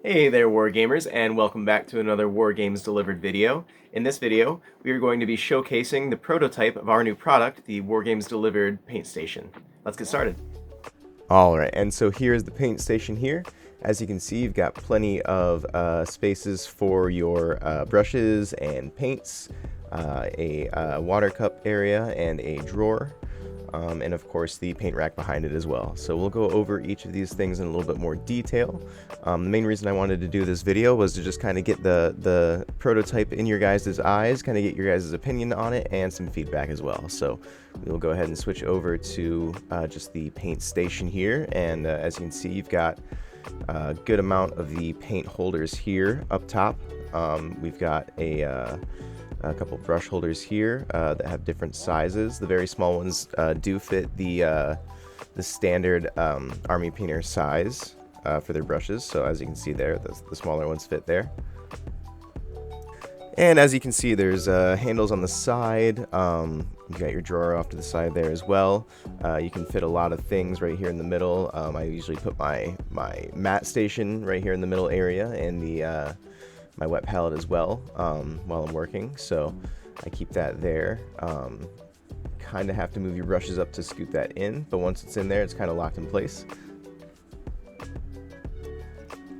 Hey there Wargamers, and welcome back to another Wargames Delivered video. In this video, we are going to be showcasing the prototype of our new product, the Wargames Delivered Paint Station. Let's get started. Alright, and so here's the paint station here. As you can see, you've got plenty of spaces for your brushes and paints, a water cup area, and a drawer. And of course the paint rack behind it as well. So we'll go over each of these things in a little bit more detail. The main reason I wanted to do this video was to just kind of get the prototype in your guys' eyes, kind of get your guys' opinion on it and some feedback as well. So we'll go ahead and switch over to just the paint station here, and as you can see, you've got a good amount of the paint holders here up top. We've got a couple brush holders here that have different sizes. The very small ones do fit the standard army painter size for their brushes. So as you can see there, the smaller ones fit there. And as you can see, there's handles on the side. You got your drawer off to the side there as well. You can fit a lot of things right here in the middle. I usually put my mat station right here in the middle area, and my wet palette as well while I'm working, so I keep that there. Kind of have to move your brushes up to scoot that in, but once it's in there, it's kind of locked in place.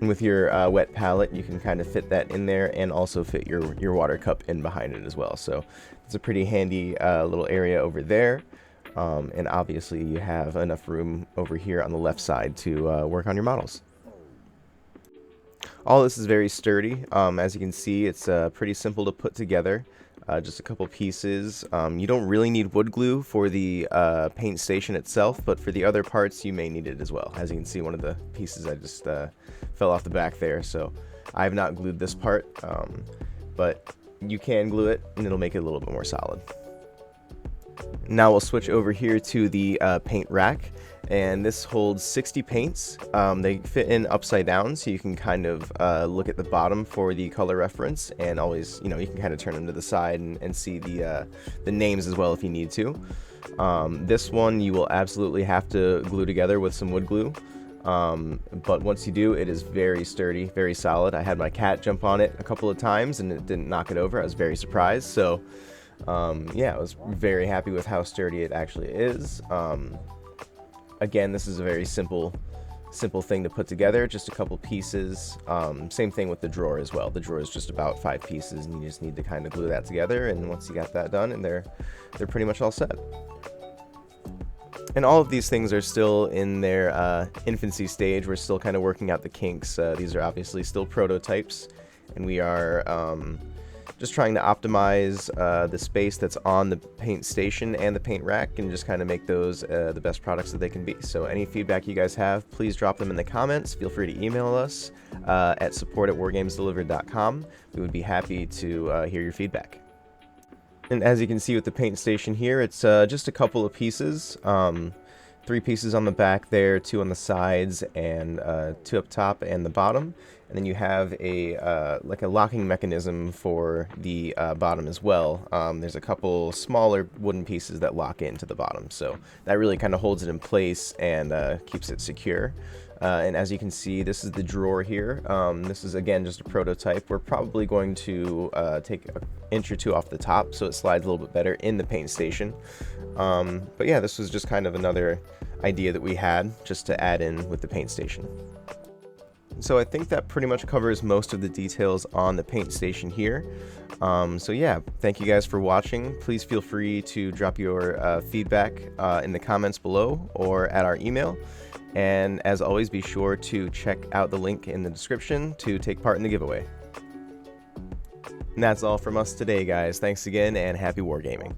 And with your wet palette, you can kind of fit that in there and also fit your water cup in behind it as well. So it's a pretty handy little area over there. And obviously you have enough room over here on the left side to work on your models. All this is very sturdy. As you can see, it's pretty simple to put together. Just a couple pieces. You don't really need wood glue for the paint station itself, but for the other parts you may need it as well. As you can see, one of the pieces I just fell off the back there, so I have not glued this part, but you can glue it and it'll make it a little bit more solid. Now we'll switch over here to the paint rack. And this holds 60 paints. They fit in upside down, so you can kind of look at the bottom for the color reference, and always, you can kind of turn them to the side and see the names as well if you need to. This one you will absolutely have to glue together with some wood glue, but once you do, it is very sturdy, very solid. I had my cat jump on it a couple of times and it didn't knock it over. I was very surprised. So yeah, I was very happy with how sturdy it actually is. Again, this is a very simple thing to put together, just a couple pieces. Same thing with the drawer as well. The drawer is just about 5 pieces, and you just need to kind of glue that together, and once you got that done, and they're pretty much all set. And all of these things are still in their infancy stage. We're still kind of working out the kinks. These are obviously still prototypes, and we are just trying to optimize the space that's on the paint station and the paint rack, and just kind of make those the best products that they can be. So any feedback you guys have, please drop them in the comments. Feel free to email us at support@wargamesdelivered.com. We would be happy to hear your feedback. And as you can see with the paint station here, it's just a couple of pieces. 3 pieces on the back there, 2 on the sides, and 2 up top and the bottom. And then you have a like a locking mechanism for the bottom as well. There's a couple smaller wooden pieces that lock into the bottom, so that really kind of holds it in place and keeps it secure. And as you can see, this is the drawer here. This is again just a prototype. We're probably going to take an inch or 2 off the top so it slides a little bit better in the paint station. But yeah, this was just kind of another idea that we had just to add in with the paint station. So I think that pretty much covers most of the details on the paint station here. So yeah, thank you guys for watching. Please feel free to drop your feedback in the comments below or at our email. And as always, be sure to check out the link in the description to take part in the giveaway. And that's all from us today, guys. Thanks again, and happy wargaming.